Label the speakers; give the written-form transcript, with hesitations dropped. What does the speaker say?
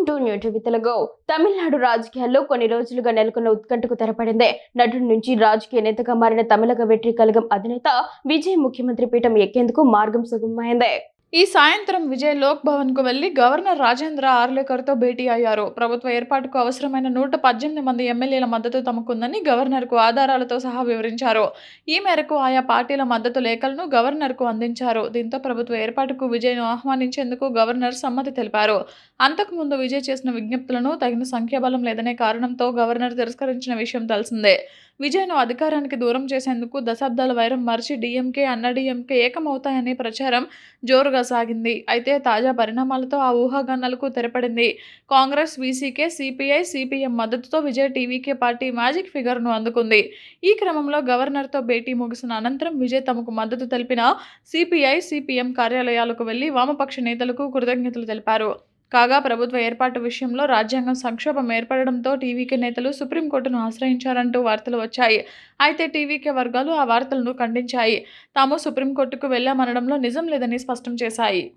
Speaker 1: Welcome to new TV Telugu. Tamil Nadu రాజకీయాల్లో కొన్ని రోజులుగా నెలకొన్న ఉత్కంఠకు తెరపడింది. నటుడి నుంచి రాజకీయ నేతగా మారిన తమిళగ వెట్రి కళగం అధినేత విజయ్ ముఖ్యమంత్రి పీఠం ఎక్కేందుకు మార్గం సుగమమైంది.
Speaker 2: ఈ సాయంత్రం విజయ్ లోక్ భవన్ కు వెళ్లి గవర్నర్ రాజేంద్ర ఆర్లేకర్తో భేటీ అయ్యారు. ప్రభుత్వ ఏర్పాటుకు అవసరమైన 118 మంది ఎమ్మెల్యేల మద్దతు తమకుందని గవర్నర్కు ఆధారాలతో సహా వివరించారు. ఈ మేరకు ఆయా పార్టీల మద్దతు లేఖలను గవర్నర్కు అందించారు. దీంతో ప్రభుత్వ ఏర్పాటుకు విజయ్ను ఆహ్వానించేందుకు గవర్నర్ సమ్మతి తెలిపారు. అంతకుముందు విజయ్ చేసిన విజ్ఞప్తులను తగిన సంఖ్యాబలం లేదనే కారణంతో గవర్నర్ తిరస్కరించిన విషయం తెలిసిందే. విజయ్ను అధికారానికి దూరం చేసేందుకు దశాబ్దాల వైరం మరిచి డీఎంకే, అన్నాడీఎంకే ఏకమవుతాయనే ప్రచారం జోరుగా సాగింది. అయితే తాజా పరిణామాలతో ఆ ఊహాగానాలకు తెరపడింది. కాంగ్రెస్, వీసీకే, సిపిఐ, సిపిఎం మద్దతుతో విజయ్ టీవీకే పార్టీ మ్యాజిక్ ఫిగర్ను అందుకుంది. ఈ క్రమంలో గవర్నర్తో భేటీ ముగిసిన అనంతరం విజయ్ తమకు మద్దతు తెలిపిన సిపిఐ, సిపిఎం కార్యాలయాలకు వెళ్లి వామపక్ష నేతలకు కృతజ్ఞతలు తెలిపారు. కాగా ప్రభుత్వ ఏర్పాటు విషయంలో రాజ్యాంగం సంక్షోభం ఏర్పడడంతో టీవీకే నేతలు సుప్రీంకోర్టును ఆశ్రయించారంటూ వార్తలు వచ్చాయి. అయితే టీవీకే వర్గాలు ఆ వార్తలను ఖండించాయి. తాము సుప్రీంకోర్టుకు వెళ్లామనడంలో నిజం లేదని స్పష్టం చేశాయి.